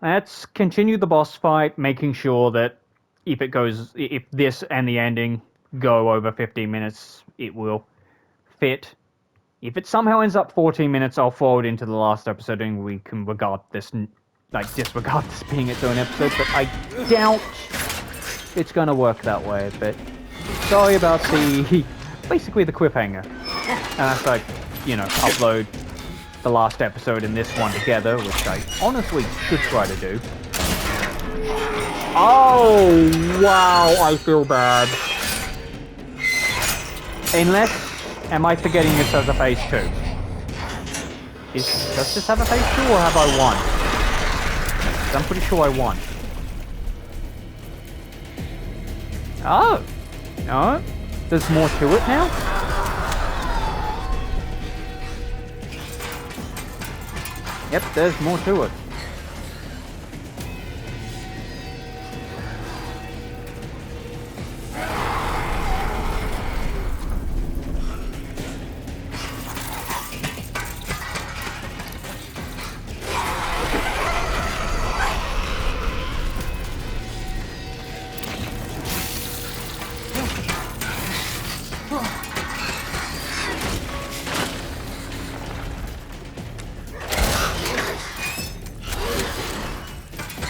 Let's continue the boss fight, making sure that if this and the ending go over 15 minutes, it will fit. If it somehow ends up 14 minutes, I'll forward into the last episode and we can disregard this being its own episode, but I doubt it's gonna work that way, but sorry about basically the cliffhanger. And that's upload the last episode and this one together, which I honestly should try to do. Oh, wow, I feel bad. Am I forgetting this as a phase 2? Does this have a phase 2 or have I won? I'm pretty sure I won. Oh, no, there's more to it now? Yep, there's more to it.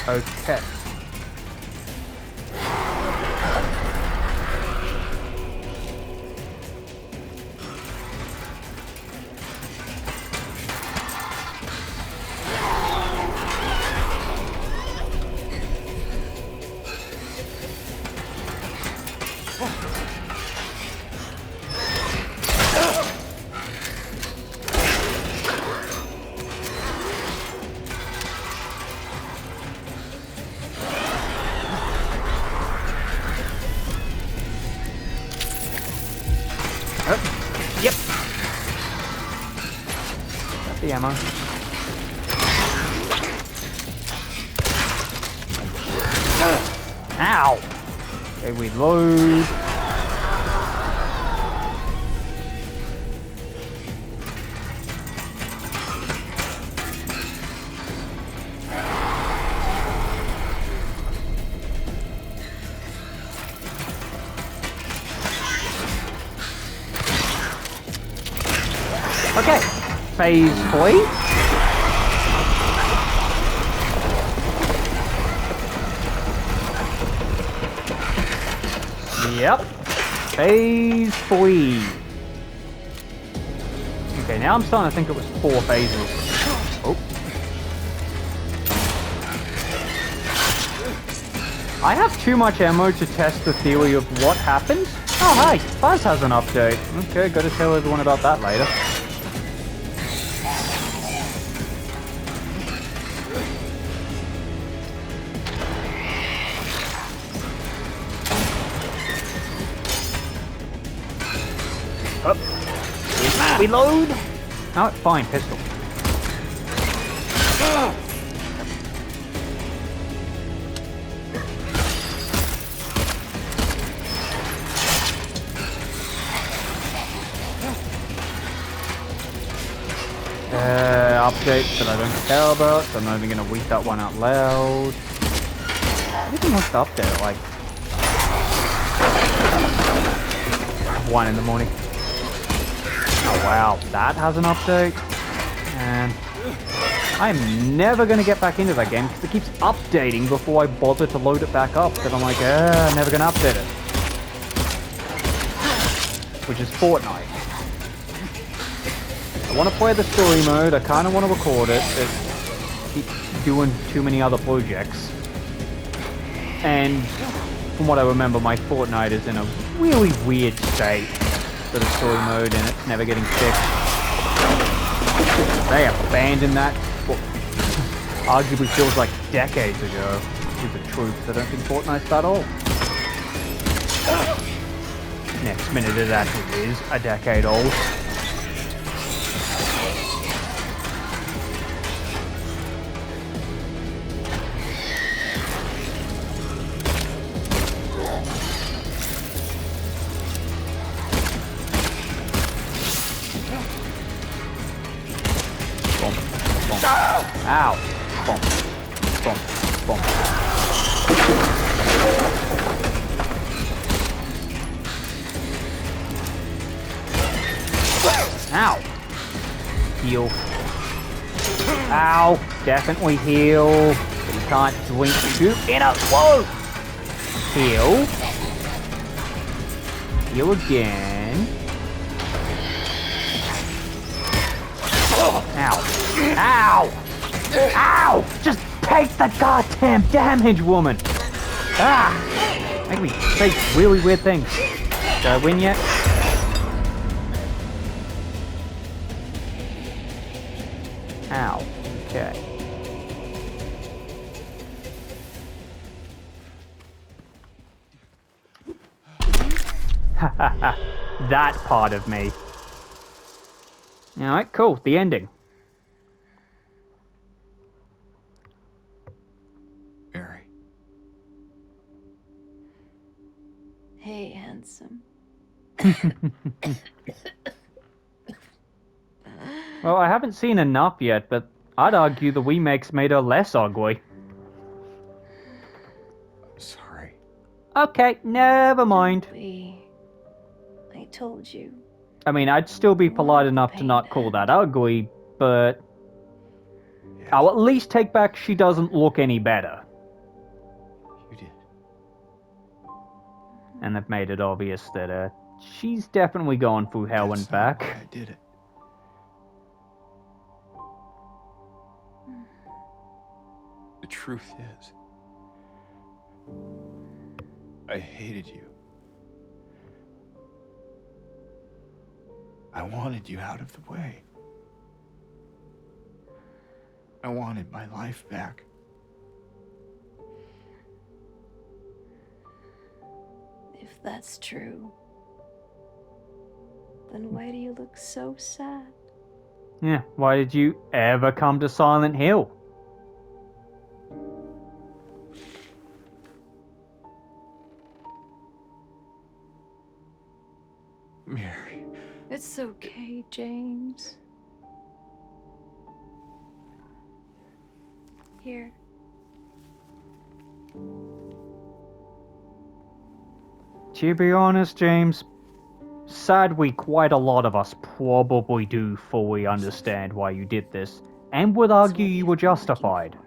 Okay. Yep. Got the ammo. Ow! Okay, we load. Okay, phase 3. Yep, phase 3. Okay, now I'm starting to think it was 4 phases. Oh. I have too much ammo to test the theory of what happens. Oh, hi, Fuzz has an update. Okay, gotta tell everyone about that later. Reload! Oh, fine, pistol. Updates that I don't care about, so I'm not even gonna read that one out loud. Everything wants to update, like 1 in the morning. Oh wow, that has an update. And I'm never gonna get back into that game because it keeps updating before I bother to load it back up. Then I'm like, I'm never gonna update it. Which is Fortnite. I want to play the story mode, I kind of want to record it, but I keep doing too many other projects. And from what I remember, my Fortnite is in a really weird state for the story mode, and it's never getting fixed. They abandoned that, what arguably feels like decades ago, with the truth. I don't think Fortnite's that old. Next minute it actually is a decade old. Ow! Boom. Boom. Boom. Ow. Heal. Ow. Definitely heal. But you can't drink shoot in a... Whoa! Heal. Heal again. Ow. Ow! Ow! Just take the goddamn damage, woman! Ah! Make me say really weird things. Did I win yet? Ow. Okay. That part of me. Alright, cool. The ending. Mary. Hey, handsome. Well, I haven't seen enough yet, but I'd argue the remakes made her less ugly. I'm sorry. Okay, never mind. I told you. I mean, I'd still be polite Let the enough to pain not call that end. ugly, but Yes, I'll at least take back she doesn't look any better. you did. And they've made it obvious that she's definitely gone through hell and That's not back. why I did it. The truth is, I hated you. I wanted you out of the way. I wanted my life back. If that's true, then why do you look so sad? Yeah, why did you ever come to Silent Hill? Mary. It's okay, James. Here. To be honest, James, sadly, quite a lot of us probably do fully understand why you did this, and would It's argue what you you've were been looking justified. for.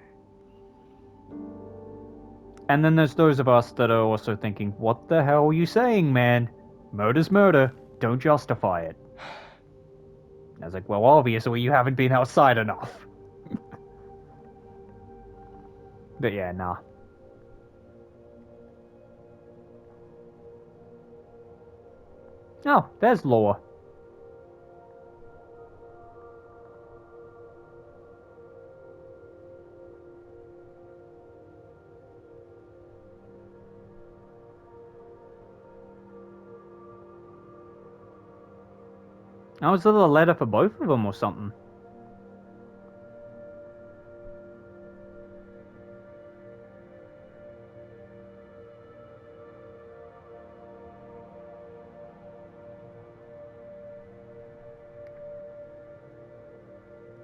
And then there's those of us that are also thinking, what the hell are you saying, man? Murder's murder. Don't justify it. I was like, well, obviously you haven't been outside enough. But yeah, nah. Oh, there's Laura. Oh, was there a letter for both of them or something?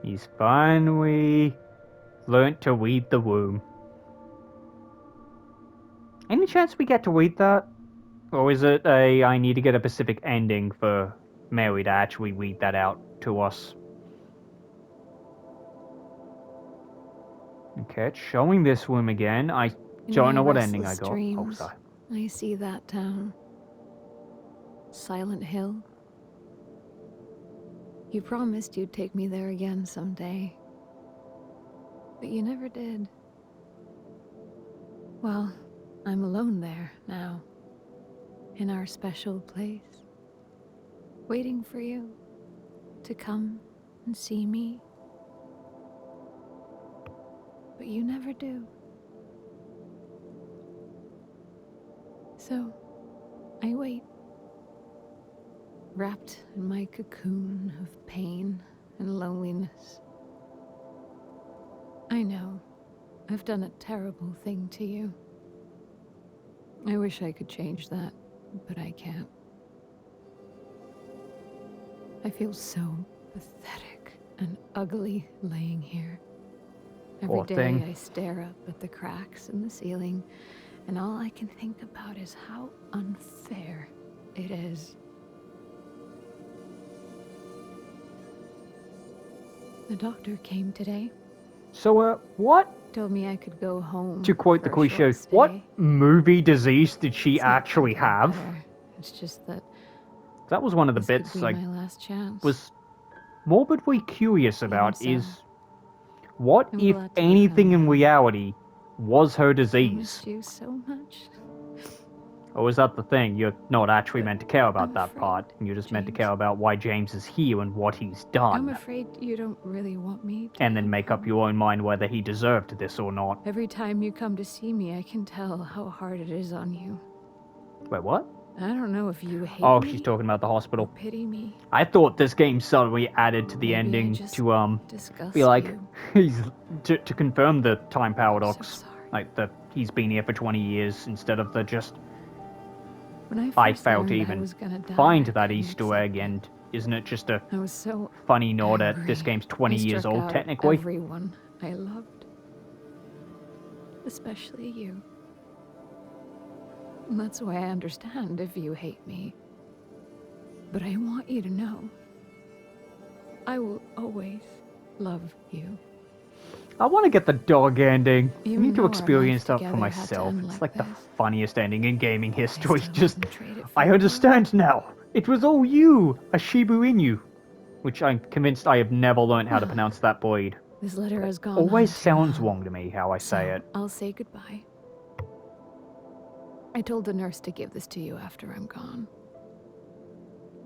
He's finally learnt to read the womb. Any chance we get to read that? Or is it a I need to get a specific ending for Mary to actually read that out to us? Okay, it's showing this womb again. I In don't my know what ending I restless got. Oh, dreams, sorry. I see that town. Silent Hill. You promised you'd take me there again someday. But you never did. Well, I'm alone there now. In our special place. Waiting for you to come and see me. But you never do. So, I wait. Wrapped in my cocoon of pain and loneliness. I know, I've done a terrible thing to you. I wish I could change that, but I can't. I feel so pathetic and ugly laying here. Every Poor day thing. I stare up at the cracks in the ceiling, and all I can think about is how unfair it is. The doctor came today, So, what? told me I could go home. To quote the for a cliche, short what stay. movie disease did she It's not actually gonna get have? better. It's just that That was one of the this bits could be I my last chance. was morbidly curious about so, is what I'm if glad to be anything in coming home. reality was her I disease? missed you so much. Or is that the thing? You're not actually But meant to care about I'm that afraid, part, and you're just meant to James. care about why James is here and what he's I'm done, afraid you don't really want me to and then come make up home. your own mind whether he deserved this or not. Every time you come to see me, I can tell how hard it is on you. Wait, what? I don't know if you hate Oh, me she's talking about the or hospital. pity me. I thought this game suddenly added to the Maybe I ending just to disgust be like you. he's to confirm the time I'm paradox, so sorry. like that he's been here for 20 years instead of the just When I I first failed to learned I even was gonna die, find I that couldn't Easter accept egg, it. and isn't it just a I was so funny nod at this angry. game's 20 I years struck old out at technically? everyone I loved, especially you. And that's why I understand if you hate me. But I want you to know, I will always love you. I want to get the dog ending. I Even need to though our experience life that for together had to myself. end It's like like the this, funniest ending in gaming I history. still Just, wouldn't trade it for I the world. understand now. It was all you, a Shibu Inu. Which I'm convinced I have never learned how to pronounce that word. This letter has gone Always on too sounds long. wrong to me how I say So, it. I'll say goodbye. I told the nurse to give this to you after I'm gone.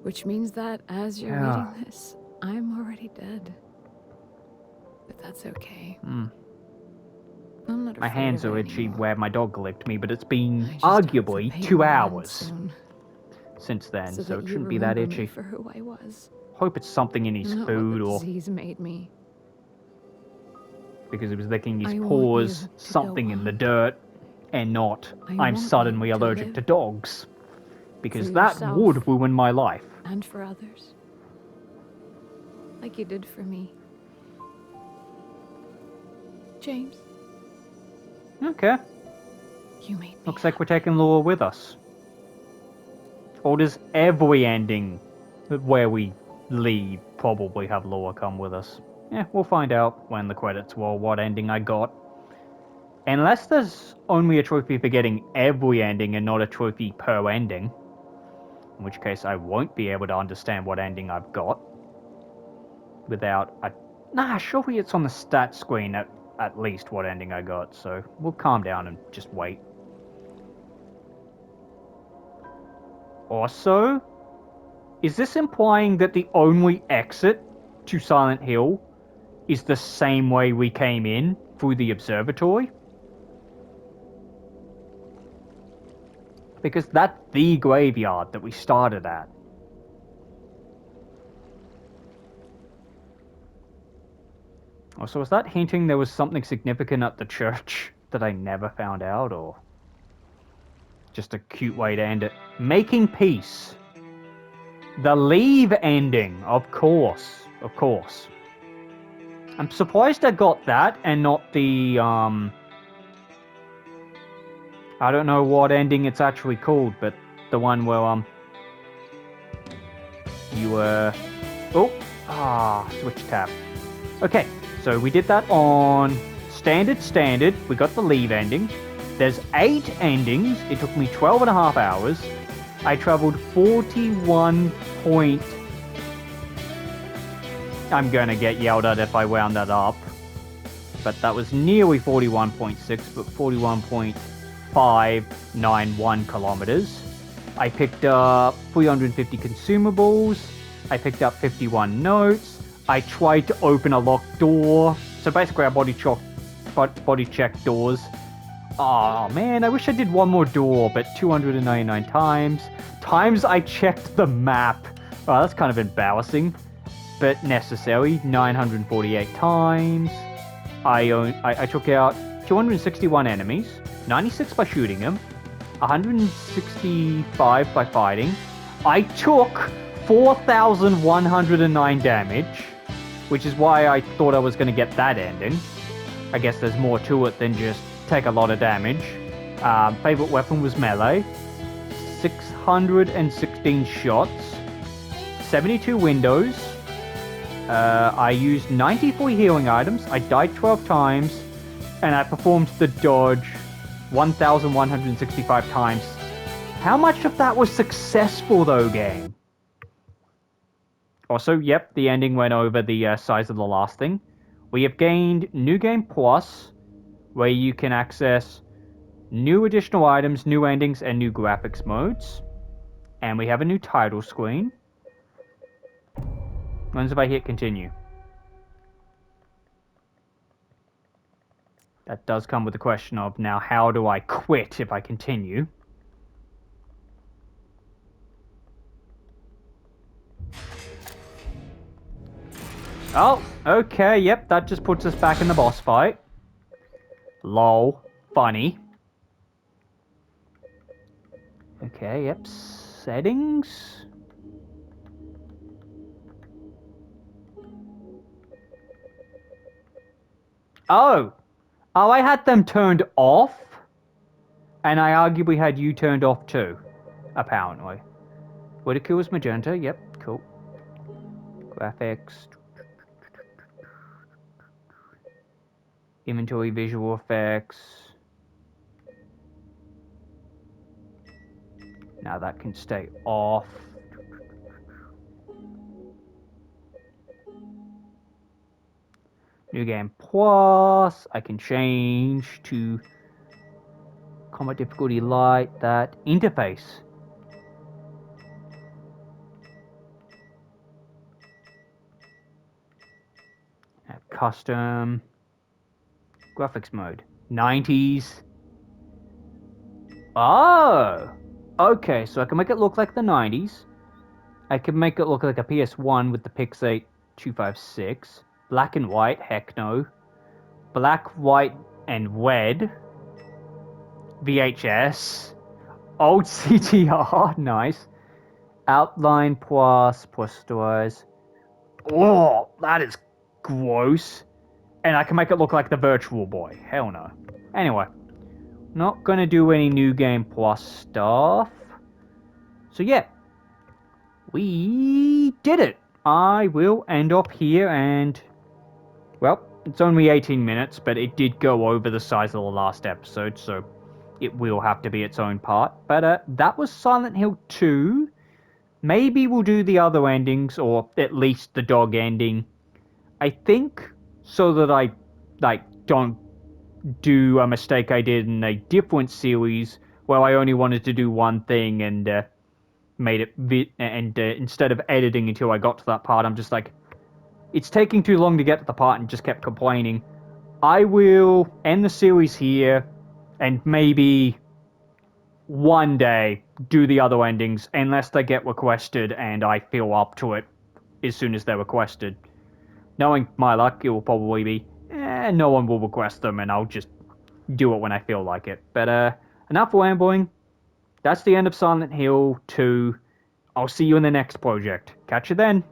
Which means that as you're Yeah. reading this, I'm already dead. But that's okay. Hmm. I'm not My afraid hands of are it itchy anymore. where my dog licked me, but it's been I just hope the arguably pain 2 will end hours soon, since then, so so that it you shouldn't be that remember me itchy. for who I was, Hope it's something in his not food what the or disease made me. because he was licking his I want paws, you to something go in the on. dirt, and not I I'm want suddenly you to allergic live to dogs. Because for that yourself. would ruin my life. And for others, like you did for me. James, Okay. you made me Looks like we're taking Laura with us. Or does every ending where we leave probably have Laura come with us? Yeah, we'll find out when the credits roll what ending I got. Unless there's only a trophy for getting every ending and not a trophy per ending. In which case I won't be able to understand what ending I've got. Without a... Nah, surely it's on the stat screen at least what ending I got, so we'll calm down and just wait. Also, is this implying that the only exit to Silent Hill is the same way we came in, through the observatory? Because that's the graveyard that we started at. Oh, so is that hinting there was something significant at the church that I never found out, or just a cute way to end it? Making peace. The leave ending, of course. Of course. I'm surprised I got that and not the, I don't know what ending it's actually called, but the one where, switch tab. Okay, so we did that on standard. We got the leave ending. There's 8 endings. It took me 12 and a half hours. I traveled 41 point... I'm gonna get yelled at if I round that up. But that was nearly 41.6, but 41.591 kilometers. I picked up 350 consumables. I picked up 51 notes. I tried to open a locked door. So basically I body checked doors. Oh man, I wish I did one more door, but 299 times. Times I checked the map. Oh, that's kind of embarrassing, but necessary. 948 times. I took out 261 enemies, 96 by shooting them, 165 by fighting. I took 4,109 damage, which is why I thought I was going to get that ending. I guess there's more to it than just take a lot of damage. Favorite weapon was melee. 616 shots. 72 windows. I used 94 healing items. I died 12 times. And I performed the dodge 1,165 times. How much of that was successful, though, game? Also, yep, the ending went over the size of the last thing. We have gained New Game Plus, where you can access new additional items, new endings, and new graphics modes. And we have a new title screen. When's if I hit continue? That does come with the question of, now, how do I quit if I continue? Oh, okay, yep, that just puts us back in the boss fight. Lol. Funny. Okay, yep, settings. Oh! Oh, I had them turned off? And I arguably had you turned off too, apparently. Ridicule is magenta, yep, cool. Graphics. Inventory, visual effects. Now that can stay off. New Game Plus. I can change to combat difficulty light. That interface. Custom graphics mode. 90s. Oh! Okay, so I can make it look like the 90s. I can make it look like a PS1 with the Pixate 256. Black and white, heck no. Black, white, and red. VHS. Old CTR, nice. Outline plus posterize. Oh, that is gross. And I can make it look like the Virtual Boy. Hell no. Anyway. Not gonna do any New Game Plus stuff. So yeah. We did it. I will end up here and... Well, it's only 18 minutes, but it did go over the size of the last episode, so it will have to be its own part. But that was Silent Hill 2. Maybe we'll do the other endings, or at least the dog ending. I think so that I, don't do a mistake I did in a different series where I only wanted to do one thing and made it instead of editing until I got to that part, I'm just like, it's taking too long to get to the part and just kept complaining. I will end the series here and maybe one day do the other endings unless they get requested and I feel up to it as soon as they're requested. Knowing my luck, it will probably be, no one will request them and I'll just do it when I feel like it. But enough rambling. That's the end of Silent Hill 2. I'll see you in the next project. Catch you then.